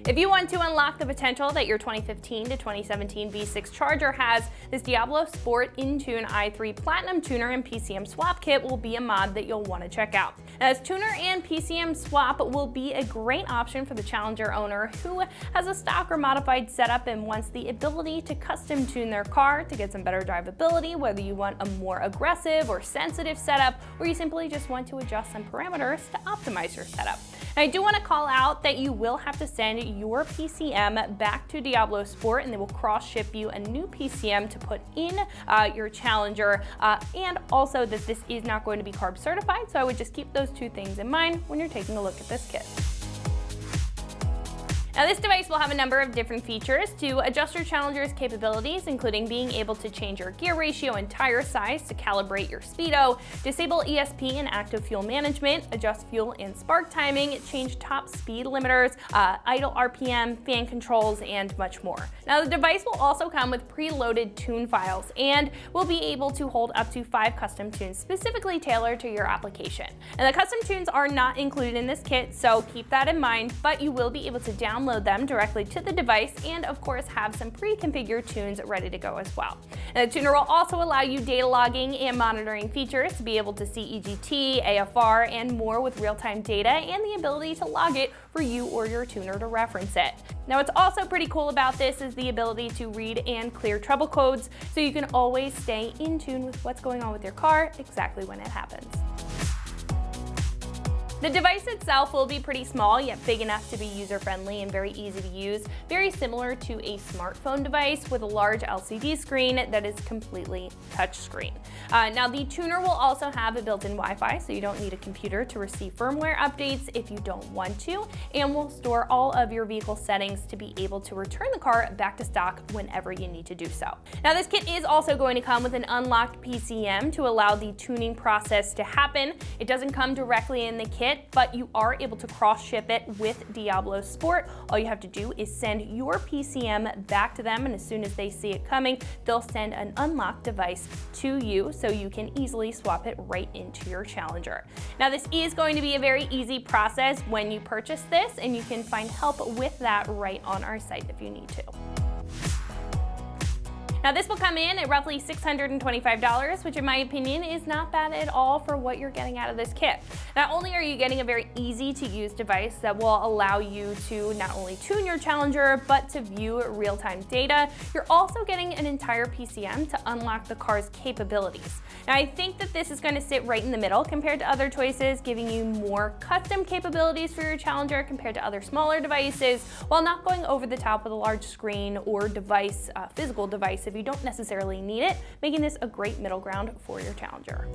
If you want to unlock the potential that your 2015 to 2017 V6 Charger has, this Diablosport inTune i3 Platinum Tuner and PCM Swap Kit will be a mod that you'll want to check out. Now, this tuner and PCM swap will be a great option for the Challenger owner who has a stock or modified setup and wants the ability to custom tune their car to get some better drivability, whether you want a more aggressive or sensitive setup, or you simply just want to adjust some parameters to optimize your setup. Now, I do want to call out that you will have to send your PCM back to Diablosport and they will cross-ship you a new PCM to put in your Challenger, and also that this is not going to be carb certified, so I would just keep those two things in mind when you're taking a look at this kit. Now, this device will have a number of different features to adjust your Challenger's capabilities, including being able to change your gear ratio and tire size to calibrate your speedo, disable ESP and active fuel management, adjust fuel and spark timing, change top speed limiters, idle RPM, fan controls, and much more. Now, the device will also come with preloaded tune files and will be able to hold up to 5 custom tunes specifically tailored to your application. And the custom tunes are not included in this kit, so keep that in mind, but you will be able to download them directly to the device and of course have some pre-configured tunes ready to go as well. And the tuner will also allow you data logging and monitoring features to be able to see EGT, AFR, and more with real-time data and the ability to log it for you or your tuner to reference it. Now, what's also pretty cool about this is the ability to read and clear trouble codes, so you can always stay in tune with what's going on with your car exactly when it happens. The device itself will be pretty small, yet big enough to be user-friendly and very easy to use, very similar to a smartphone device with a large LCD screen that is completely touchscreen. Now, the tuner will also have a built-in Wi-Fi, so you don't need a computer to receive firmware updates if you don't want to, and will store all of your vehicle settings to be able to return the car back to stock whenever you need to do so. Now, this kit is also going to come with an unlocked PCM to allow the tuning process to happen. It doesn't come directly in the kit, but you are able to cross-ship it with Diablosport. All you have to do is send your PCM back to them, and as soon as they see it coming, they'll send an unlocked device to you so you can easily swap it right into your Challenger. Now, this is going to be a very easy process when you purchase this, and you can find help with that right on our site if you need to. Now, this will come in at roughly $625, which in my opinion is not bad at all for what you're getting out of this kit. Not only are you getting a very easy to use device that will allow you to not only tune your Challenger, but to view real-time data, you're also getting an entire PCM to unlock the car's capabilities. Now, I think that this is going to sit right in the middle compared to other choices, giving you more custom capabilities for your Challenger compared to other smaller devices, while not going over the top with a large screen or device, physical device if you don't necessarily need it, making this a great middle ground for your Challenger.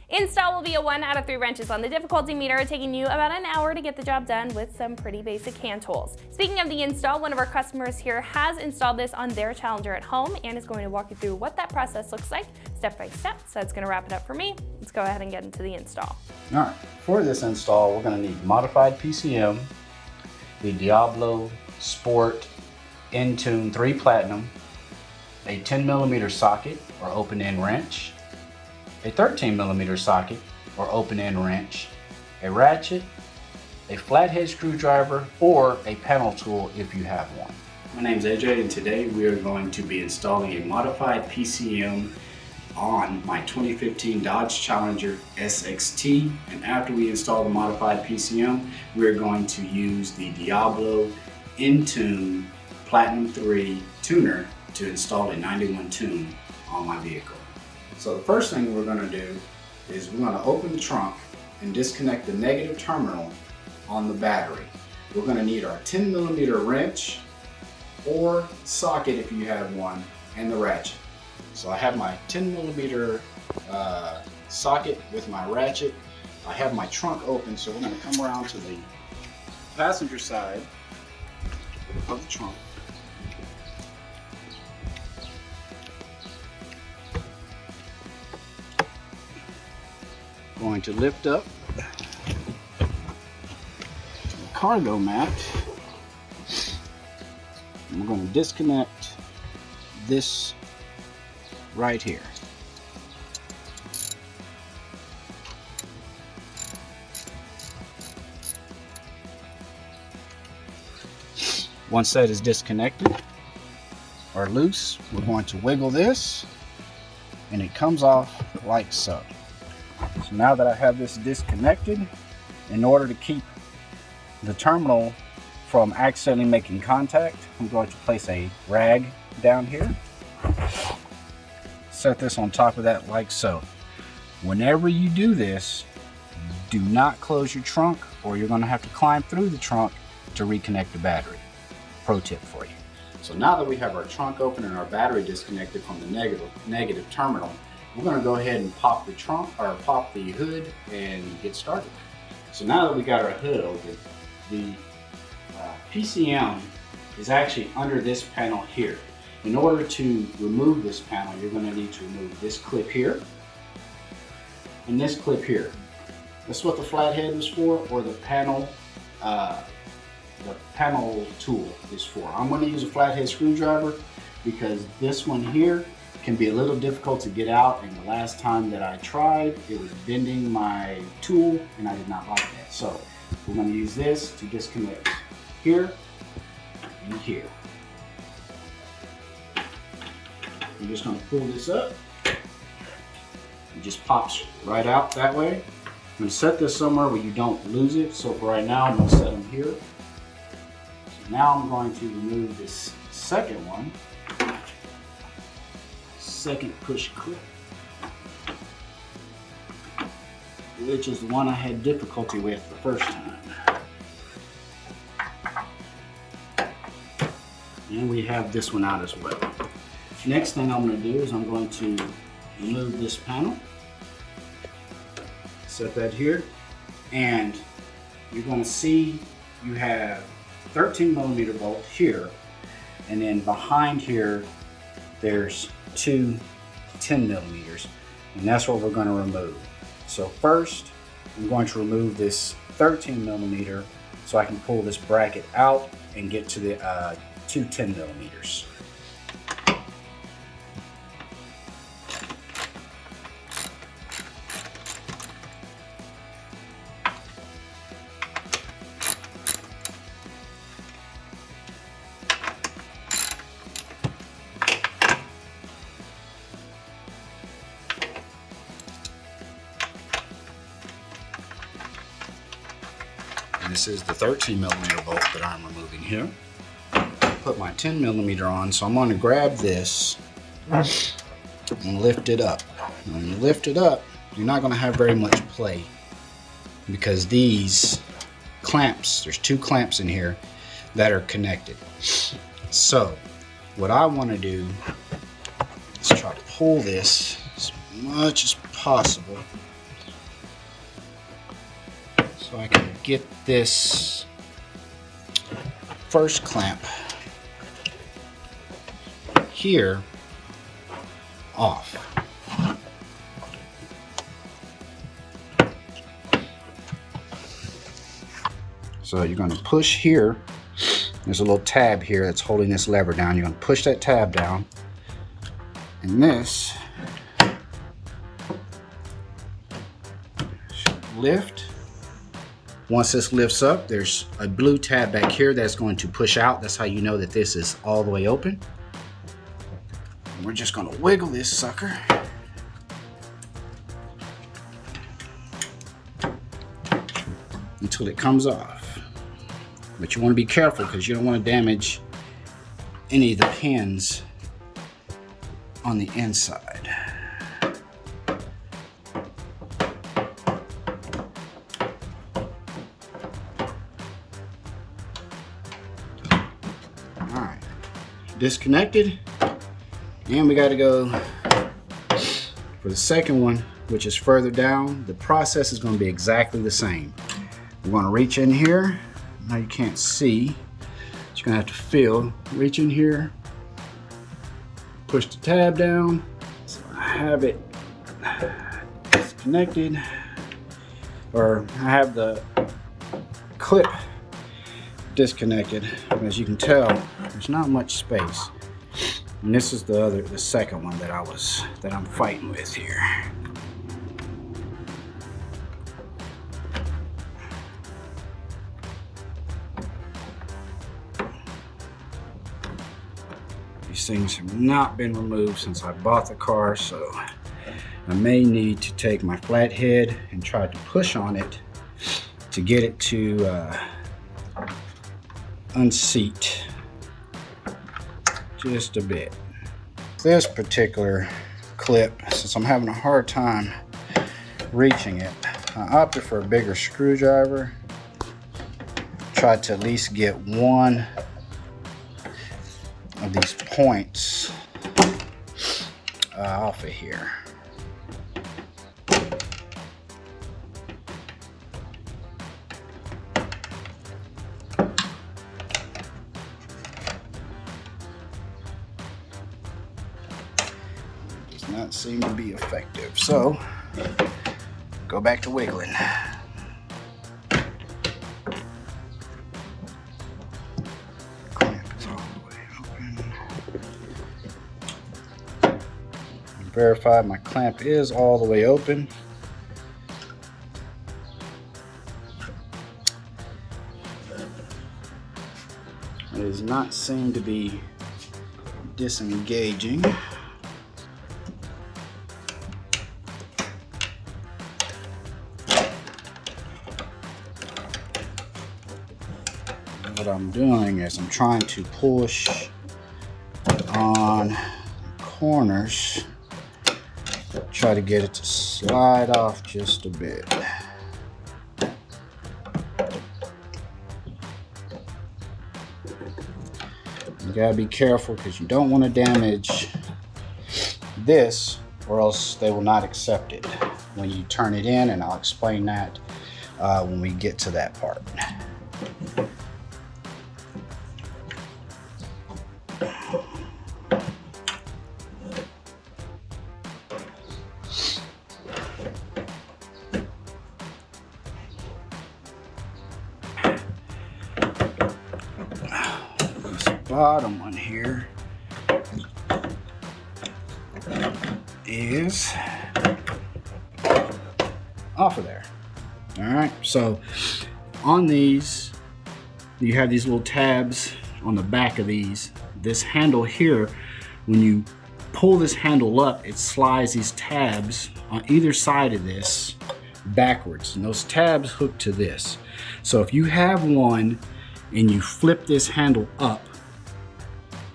Install will be a 1 out of 3 wrenches on the difficulty meter, taking you about an hour to get the job done with some pretty basic hand tools. Speaking of the install, one of our customers here has installed this on their Challenger at home and is going to walk you through what that process looks like step by step. So that's going to wrap it up for me. Let's go ahead and get into the install. All right, for this install, we're going to need modified PCM, the Diablosport inTune 3 Platinum, a 10mm socket or open-end wrench, a 13mm socket or open-end wrench, a ratchet, a flathead screwdriver, or a panel tool if you have one. My name is AJ, and today we are going to be installing a modified PCM on my 2015 Dodge Challenger SXT. And after we install the modified PCM, we're going to use the Diablo inTune Platinum 3 tuner to install a 91 tune on my vehicle. So the first thing we're going to do is we're going to open the trunk and disconnect the negative terminal on the battery. We're going to need our 10mm wrench or socket if you have one, and the ratchet. So I have my 10mm socket with my ratchet. I have my trunk open, so we're going to come around to the passenger side of the trunk. Going to lift up the cargo mat. And we're going to disconnect this right here. Once that is disconnected or loose, we're going to wiggle this and it comes off like so. So now that I have this disconnected, in order to keep the terminal from accidentally making contact, I'm going to place a rag down here. Set this on top of that like so. Whenever you do this, do not close your trunk or you're going to have to climb through the trunk to reconnect the battery. Pro tip for you. So now that we have our trunk open and our battery disconnected from the negative terminal, we're going to go ahead and pop the trunk or pop the hood and get started. So now that we got our hood open, the PCM is actually under this panel here. In order to remove this panel, you're going to need to remove this clip here and this clip here. That's what the flathead is for, or the panel tool is for. I'm going to use a flathead screwdriver because this one here can be a little difficult to get out, and the last time that I tried, it was bending my tool and I did not like that. So we're going to use this to disconnect here and here. I'm just going to pull this up. It just pops right out that way. I'm going to set this somewhere where you don't lose it. So for right now, I'm going to set them here. So now I'm going to remove this second one. Second push clip, which is the one I had difficulty with the first time. And we have this one out as well. Next thing I'm going to do is I'm going to remove this panel. Set that here. And you're going to see you have 13mm bolt here. And then behind here, there's two 10mm. And that's what we're going to remove. So first, I'm going to remove this 13mm so I can pull this bracket out and get to the two 10mm. This is the 13mm bolt that I'm removing here. Put my 10mm on, so I'm going to grab this and lift it up. When you lift it up, you're not going to have very much play because these clamps, there's two clamps in here that are connected. So what I want to do is try to pull this as much as possible so I can get this first clamp here off. So you're going to push here. There's a little tab here that's holding this lever down. You're going to push that tab down, and this should lift. Once this lifts up, there's a blue tab back here that's going to push out. That's how you know that this is all the way open. And we're just going to wiggle this sucker. Until it comes off. But you want to be careful because you don't want to damage any of the pins on the inside. Alright, disconnected, and we got to go for the second one, which is further down. The process is going to be exactly the same. We're going to reach in here. Now you can't see, but you're going to have to feel. Reach in here, push the tab down. So I have it disconnected, or I have the clip disconnected. As you can tell, there's not much space. And this is the second one that I'm fighting with here. These things have not been removed since I bought the car, so I may need to take my flathead and try to push on it to get it to unseat just a bit. This particular clip, since I'm having a hard time reaching it, I opted for a bigger screwdriver. Tried to at least get one of these points off of here. Does not seem to be effective, so go back to wiggling. Verify my clamp is all the way open. It does not seem to be disengaging. What I'm doing is I'm trying to push on corners, try to get it to slide off just a bit. You gotta be careful because you don't want to damage this, or else they will not accept it when you turn it in, and I'll explain that when we get to that part. Bottom one here is off of there. All right, so on these you have these little tabs on the back of these. This handle here, when you pull this handle up, it slides these tabs on either side of this backwards, and those tabs hook to this. So if you have one and you flip this handle up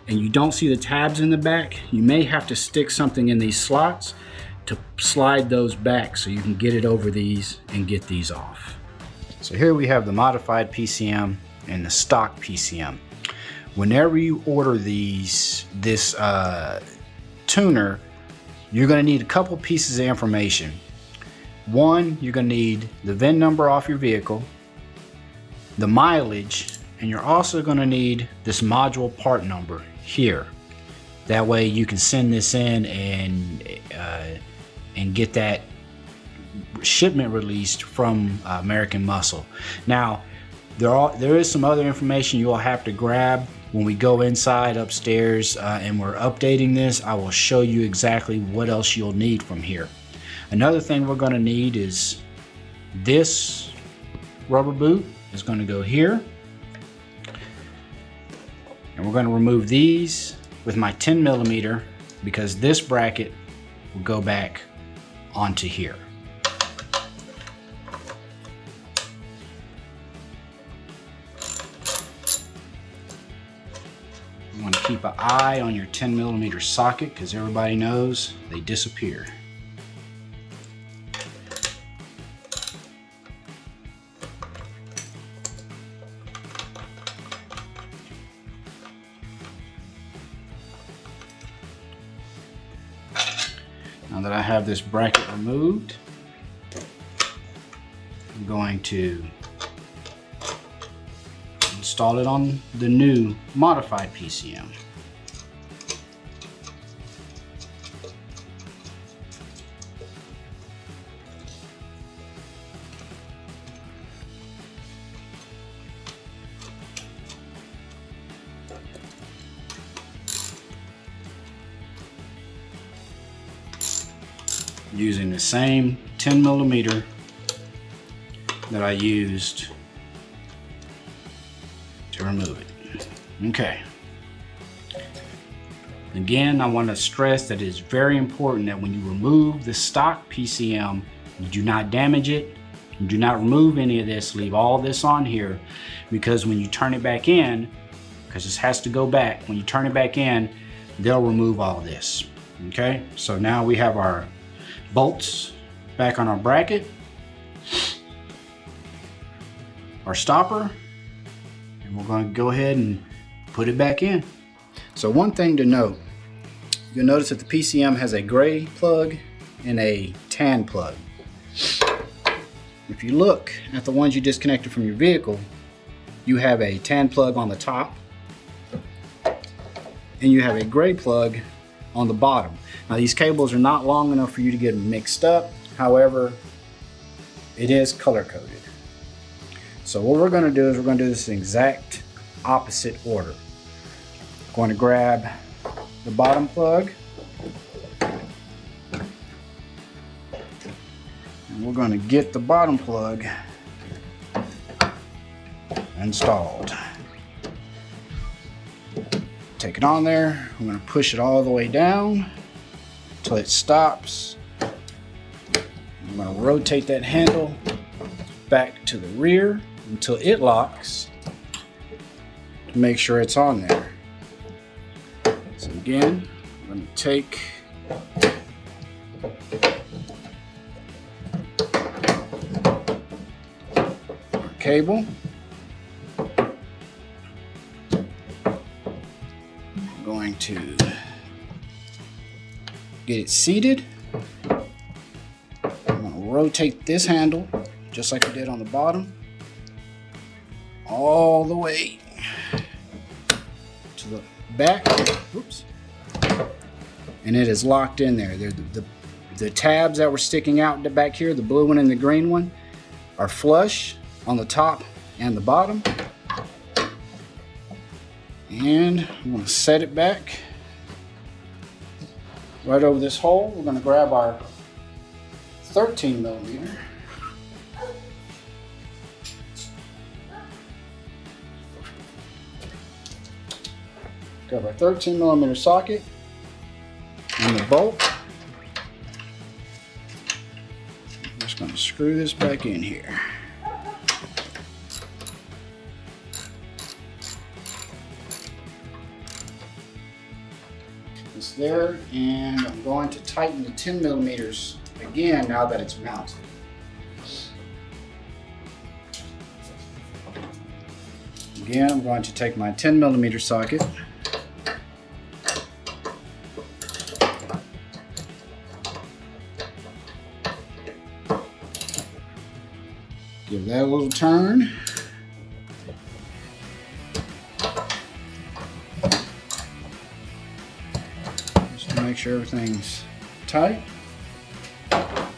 and you don't see the tabs in the back, you may have to stick something in these slots to slide those back so you can get it over these and get these off. So here we have the modified PCM and the stock PCM. Whenever you order this tuner, you're gonna need a couple pieces of information. One, you're gonna need the VIN number off your vehicle, the mileage, and you're also gonna need this module part number here. That way you can send this in and get that shipment released from American Muscle. Now, there is some other information you'll have to grab when we go inside upstairs and we're updating this. I will show you exactly what else you'll need from here. Another thing we're gonna need is this rubber boot is gonna go here. And we're going to remove these with my 10mm because this bracket will go back onto here. You want to keep an eye on your 10mm socket because everybody knows they disappear. Now that I have this bracket removed, I'm going to install it on the new modified PCM. Using the same 10mm that I used to remove it. Okay. Again, I want to stress that it's very important that when you remove the stock PCM, you do not damage it. You do not remove any of this. Leave all this on here, because when you turn it back in, because this has to go back, when you turn it back in, they'll remove all this. Okay, so now we have our bolts back on our bracket, our stopper, and we're going to go ahead and put it back in. So one thing to note, you'll notice that the PCM has a gray plug and a tan plug. If you look at the ones you disconnected from your vehicle, you have a tan plug on the top and you have a gray plug on the bottom. Now these cables are not long enough for you to get them mixed up. However, it is color coded. So what we're going to do is we're going to do this in exact opposite order. I'm going to grab the bottom plug and we're going to get the bottom plug installed. Take it on there. I'm going to push it all the way down until it stops. I'm going to rotate that handle back to the rear until it locks to make sure it's on there. So again, I'm going to take our cable, I'm going to get it seated. I'm going to rotate this handle just like we did on the bottom, all the way to the back. Oops. And it is locked in there. The tabs that were sticking out back here, the blue one and the green one, are flush on the top and the bottom. And I'm going to set it back right over this hole. We're going to grab our 13 millimeter. Grab our 13 millimeter socket and the bolt. I'm just going to screw this back in here. It's there, and I'm going to tighten the 10 millimeters again now that it's mounted. Again, I'm going to take my 10 millimeter socket, give that a little turn. Just to make sure everything's tight. I'm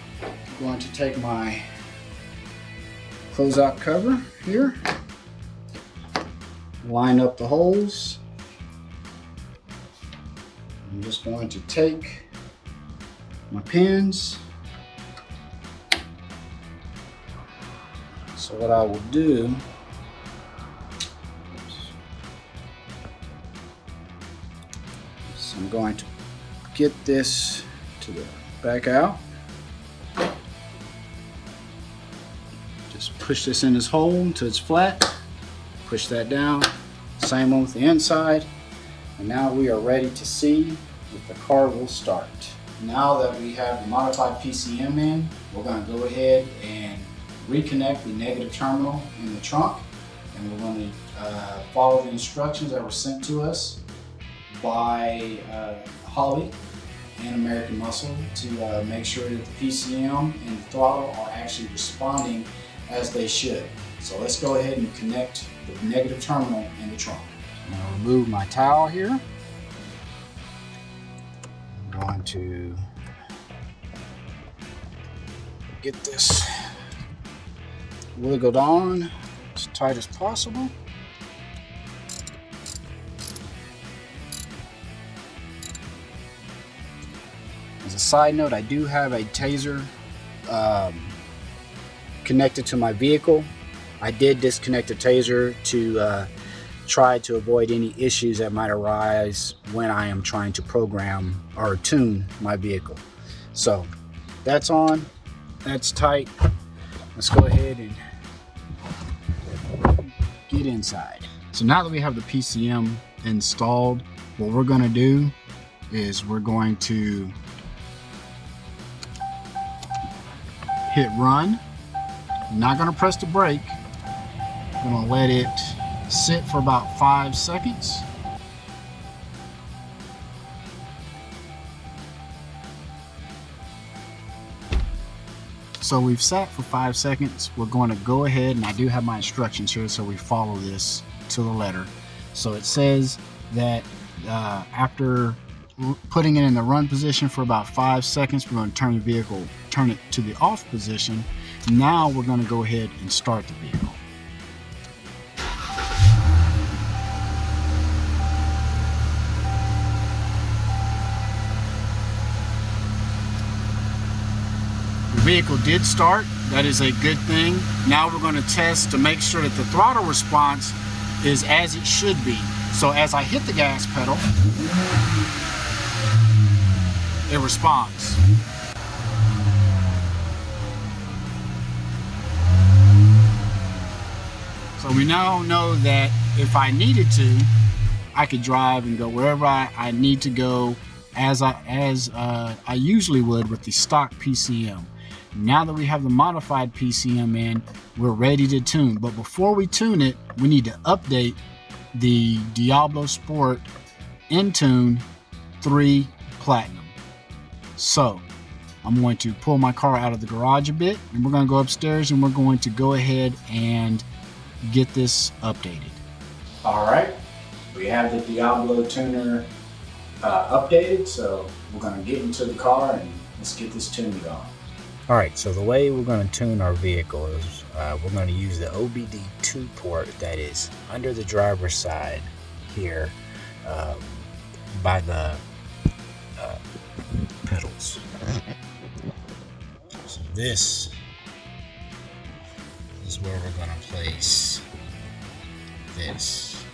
going to take my closeout cover here, line up the holes. I'm just going to take my pins. So what I will do, so I'm going to get this to the back out. Just push this in this hole until it's flat. Push that down. Same one with the inside. And now we are ready to see if the car will start. Now that we have the modified PCM in, we're going to go ahead and reconnect the negative terminal in the trunk, and we're going to follow the instructions that were sent to us by Holly and American Muscle to make sure that the PCM and the throttle are actually responding as they should. So let's go ahead and connect the negative terminal in the trunk. I'm going to remove my towel here. I'm going to get this wiggled on as tight as possible. As a side note, I do have a taser connected to my vehicle. I did disconnect the taser to try to avoid any issues that might arise when I am trying to program or tune my vehicle. So that's on, that's tight. Let's go ahead and get inside. So now that we have the PCM installed, what we're going to do is we're going to hit run. I'm not going to press the brake. I'm going to let it sit for about 5 seconds. So we've sat for 5 seconds. We're going to go ahead, and I do have my instructions here, so we follow this to the letter. So it says that after putting it in the run position for about 5 seconds, we're going to turn it to the off position. Now we're going to go ahead and start the vehicle. The vehicle did start. That is a good thing. Now we're going to test to make sure that the throttle response is as it should be. So as I hit the gas pedal, it responds. So we now know that if I needed to, I could drive and go wherever I need to go as I usually would with the stock PCM. Now that we have the modified PCM in, we're ready to tune. But before we tune it, we need to update the Diablosport inTune 3 Platinum. So I'm going to pull my car out of the garage a bit, and we're going to go upstairs and we're going to go ahead and get this updated. All right, we have the Diablo tuner updated, so we're going to get into the car and let's get this tuned going. All right, so the way we're going to tune our vehicle is we're going to use the OBD2 port that is under the driver's side here by the pedals. So this is where we're going to place this.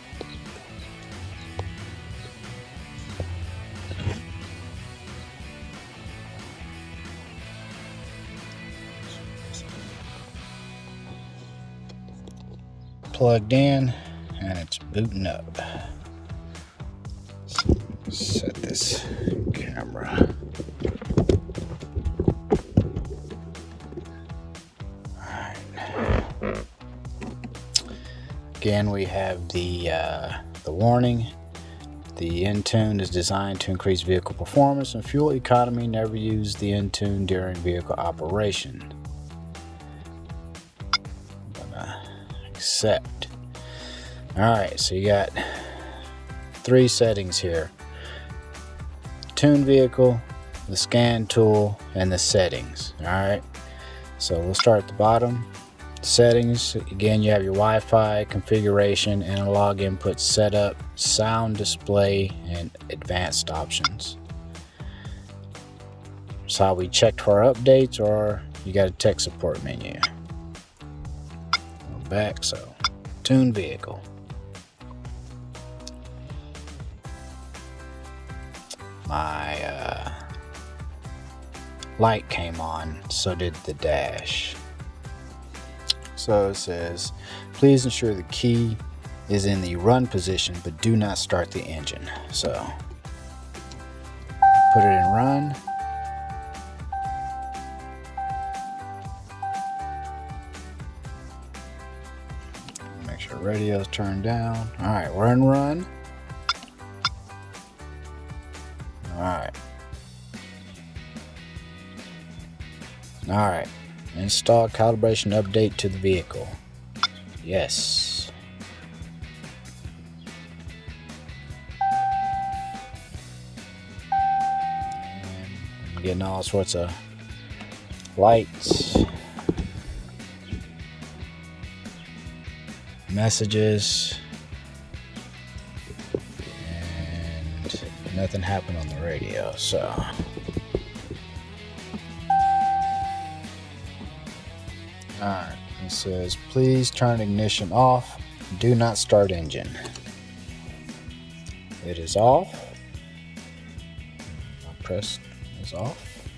Plugged in and it's booting up. Set this camera. Alright. Again, we have the warning. The inTune is designed to increase vehicle performance and fuel economy. Never use the inTune during vehicle operation. Accept. Alright, so you got 3 settings here: tune vehicle, the scan tool, and the settings. Alright, so we'll start at the bottom. Settings, again, you have your Wi-Fi configuration, analog input setup, sound display, and advanced options. That's how we checked for our updates, or you got a tech support menu. Back, so tune vehicle. My light came on, so did the dash. So it says, please ensure the key is in the run position, but do not start the engine. So put it in run. Make sure radio's turned down. Alright, we're in run. Alright. Alright. Install calibration update to the vehicle. Yes. And I'm getting all sorts of lights, messages, and nothing happened on the radio, so alright, it says please turn ignition off, do not start engine. It is off. My press is off.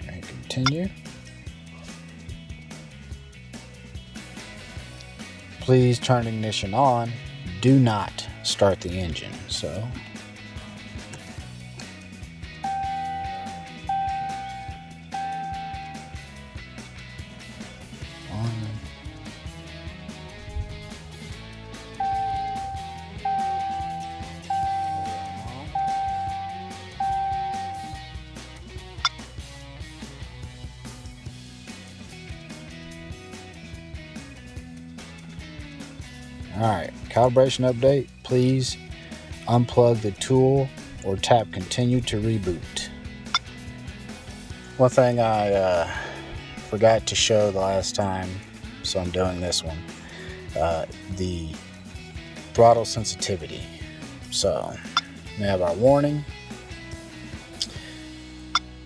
And continue. Please turn ignition on. Do not start the engine. So on. Alright, calibration update. Please unplug the tool or tap continue to reboot. One thing I forgot to show the last time, so I'm doing this one. The throttle sensitivity. So we have our warning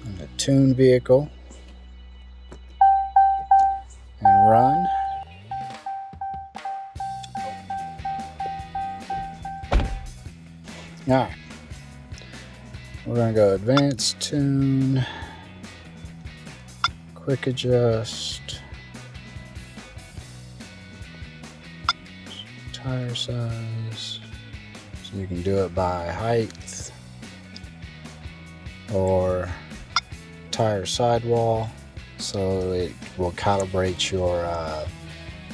on the tune vehicle and run. Alright, we're going to go advanced tune, quick adjust, tire size, so you can do it by height or tire sidewall, so it will calibrate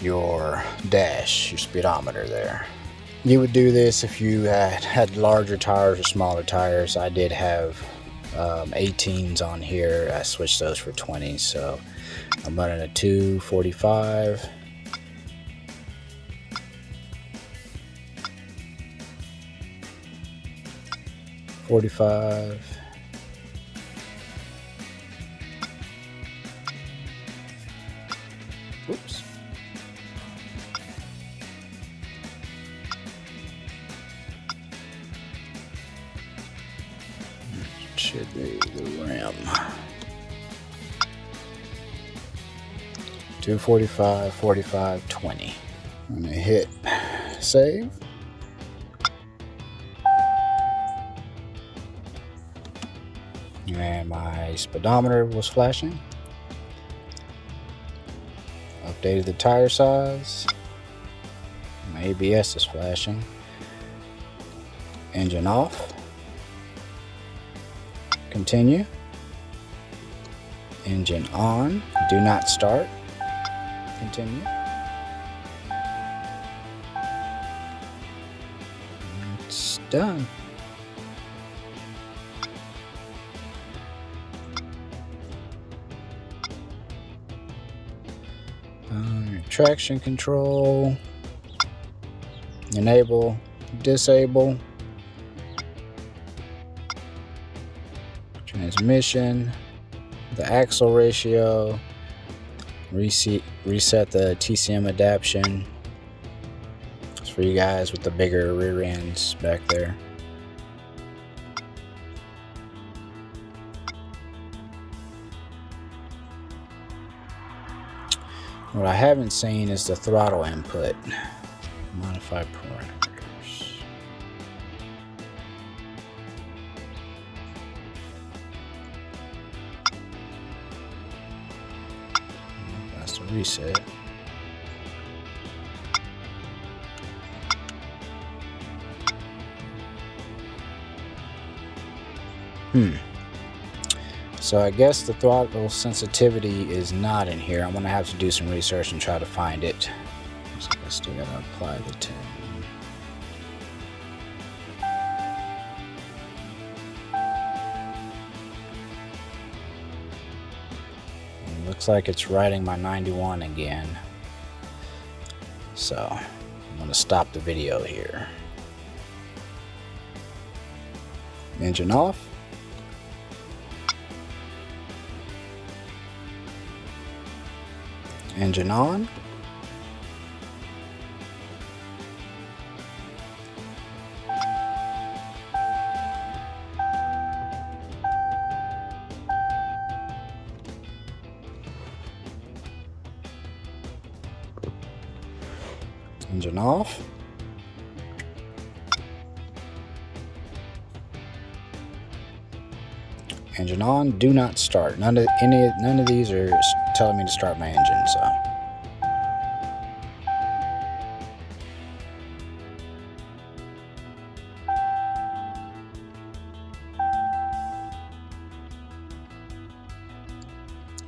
your dash, your speedometer there. You would do this if you had larger tires or smaller tires. I did have 18s on here. I switched those for 20s, so I'm running a 245. .45. Oops. Should be the rim. 245, 45, 20. I'm gonna hit save. And my speedometer was flashing. Updated the tire size. My ABS is flashing. Engine off. Continue. Engine on. Do not start. Continue. It's done. Traction control. Enable. Disable. Transmission, the axle ratio, reset the TCM adaptation. It's for you guys with the bigger rear ends back there. What I haven't seen is the throttle input. Modify parameters. That's the reset. So I guess the throttle sensitivity is not in here. I'm gonna have to do some research and try to find it. So I still gotta apply the tune. It looks like it's writing my 91 again. So I'm gonna stop the video here. Engine off. Engine on. Engine off. Engine on, do not start. None of these are telling me to start my engine, so.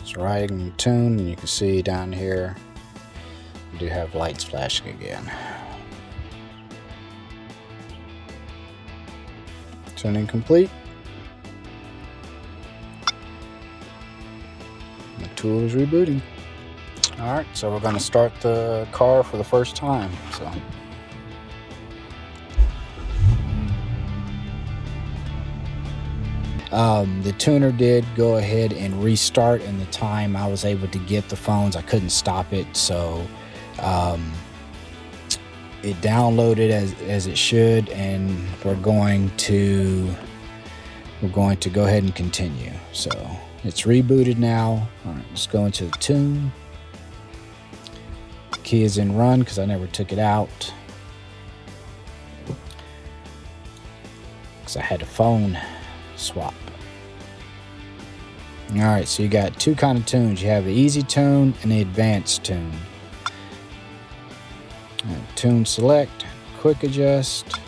It's riding tune, and you can see down here we do have lights flashing again. Tuning complete. The tool is rebooting. Alright, so we're going to start the car for the first time. So the tuner did go ahead and restart in the time I was able to get the phones. I couldn't stop it, so it downloaded as it should, and we're going to go ahead and continue. So it's rebooted now. All right, let's go into the tune. Key is in run because I never took it out because I had a phone swap. All right, so you got two kind of tunes. You have the easy tune and the advanced tune. Tune select, quick adjust,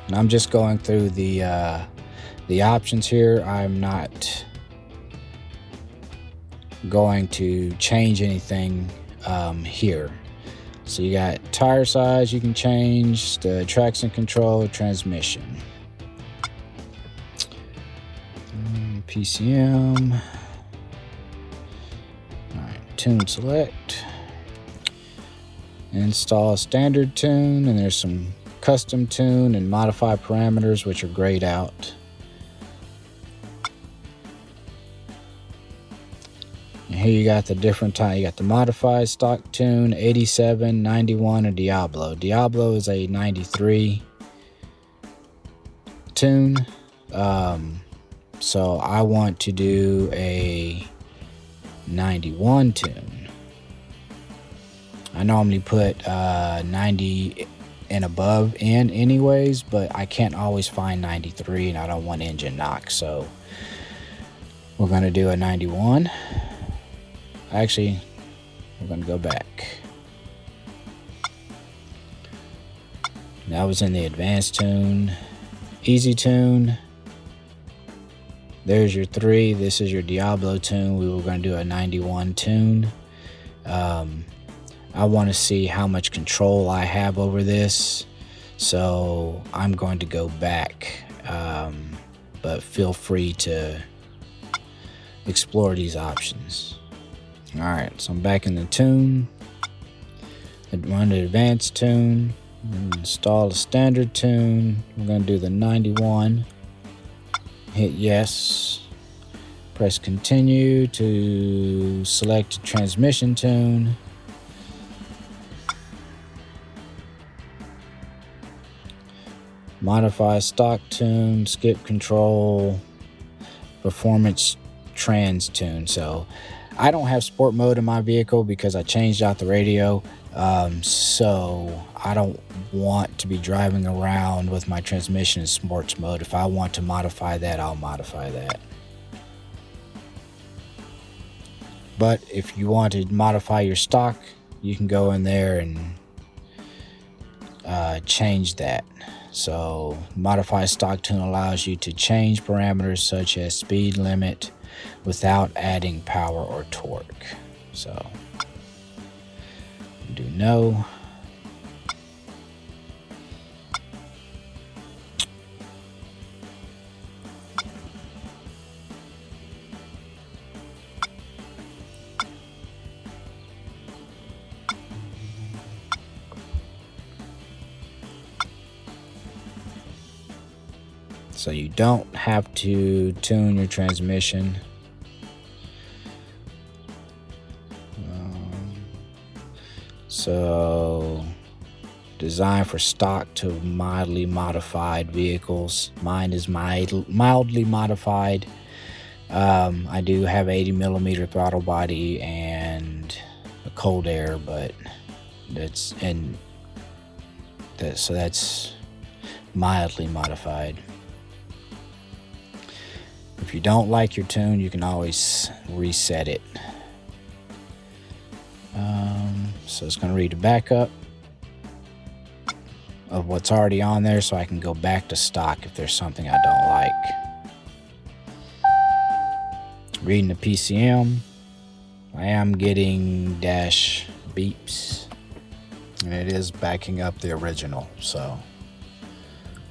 and I'm just going through the options here. I'm not going to change anything here. So you got tire size, you can change the traction control, transmission, PCM. All right, tune select. Install a standard tune, and there's some custom tune and modify parameters, which are grayed out. And here you got the different type. You got the modified stock tune, 87, 91, and Diablo. Diablo is a 93 tune. So I want to do a 91 tune. I normally put 90 and above in anyways, but I can't always find 93, and I don't want engine knock, so we're going to do a 91. Actually, we're going to go back. That was in the advanced tune. Easy tune. There's your 3. This is your Diablo tune. We were going to do a 91 tune. I want to see how much control I have over this, so I'm going to go back, but feel free to explore these options. Alright, so I'm back in the tune. Run the advanced tune, install a standard tune. We're going to do the 91. Hit yes. Press continue to select transmission tune. Modify stock tune, skip control, performance trans tune. So I don't have sport mode in my vehicle because I changed out the radio. So I don't want to be driving around with my transmission in sports mode. If I want to modify that, I'll modify that. But if you want to modify your stock, you can go in there and change that. So modify stock tune allows you to change parameters such as speed limit without adding power or torque. So do no. So you don't have to tune your transmission. So designed for stock to mildly modified vehicles. Mine is mildly modified. I do have 80mm throttle body and a cold air, but that's mildly modified. If you don't like your tune, you can always reset it. So it's going to read the backup of what's already on there, so I can go back to stock if there's something I don't like. Reading the PCM, I am getting dash beeps, and it is backing up the original, so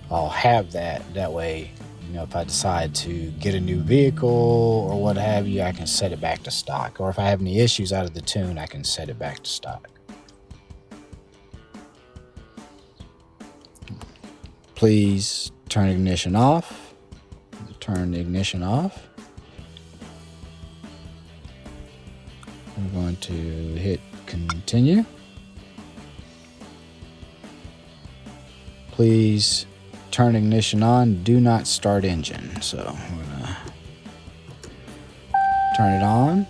I'll have that way, you know, if I decide to get a new vehicle or what have you, I can set it back to stock. Or if I have any issues out of the tune, I can set it back to stock. Please turn ignition off. Turn the ignition off. We're going to hit continue. Please turn ignition on. Do not start engine. So we're gonna turn it on.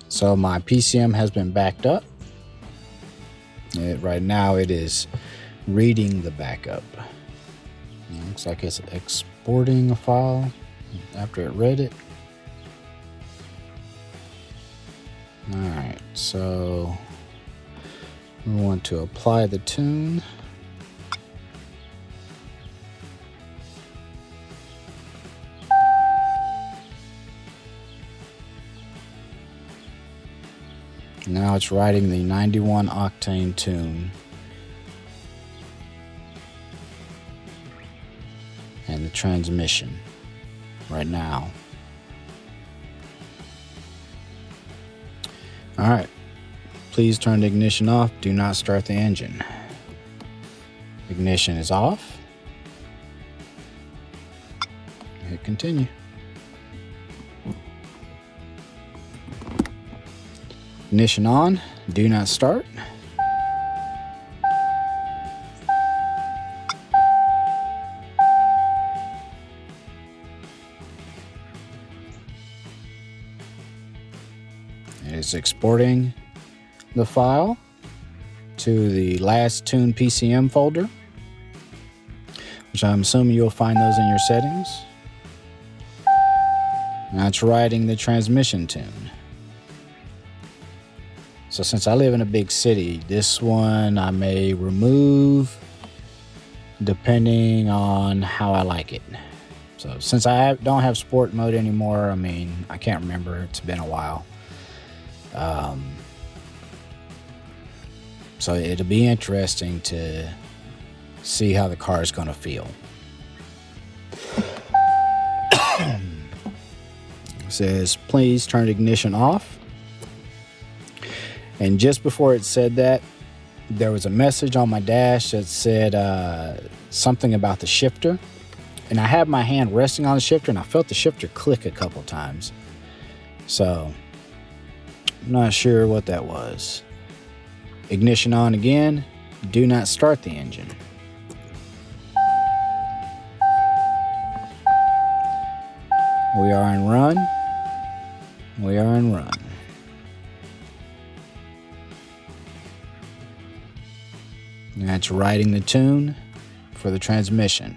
So my PCM has been backed up. Right now it is reading the backup. It looks like it's exporting a file after it read it. Alright, so we want to apply the tune. Now it's writing the 91 octane tune. And the transmission right now. Alright, please turn the ignition off. Do not start the engine. Ignition is off. Hit continue. Ignition on. Do not start. It's exporting the file to the last tune PCM folder, which I'm assuming you'll find those in your settings. Now it's writing the transmission tune. So since I live in a big city, this one I may remove depending on how I like it. So since I don't have sport mode anymore, I mean, I can't remember, it's been a while. So it'll be interesting to see how the car is going to feel. It says, please turn ignition off. And just before it said that, there was a message on my dash that said something about the shifter. And I had my hand resting on the shifter, and I felt the shifter click a couple times. So I'm not sure what that was. Ignition on again. Do not start the engine. We are in run. We are in run. That's writing the tune for the transmission.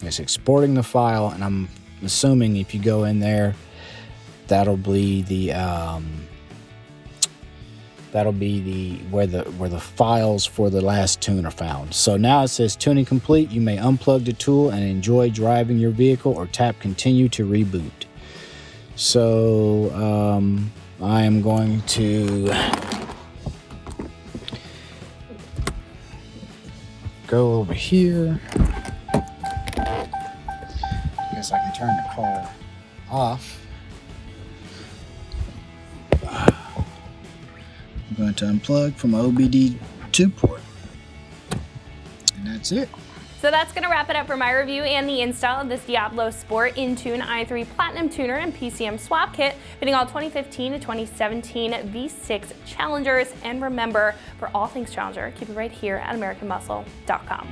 It's exporting the file, and I'm assuming if you go in there, that'll be the where the files for the last tune are found. So now it says tuning complete. You may unplug the tool and enjoy driving your vehicle, or tap continue to reboot. So I am going to go over here. I guess I can turn the car off. I'm going to unplug from OBD2 port. And that's it. So that's going to wrap it up for my review and the install of this Diablosport inTune i3 Platinum Tuner and PCM swap kit fitting all 2015 to 2017 V6 Challengers. And remember, for all things Challenger, keep it right here at AmericanMuscle.com.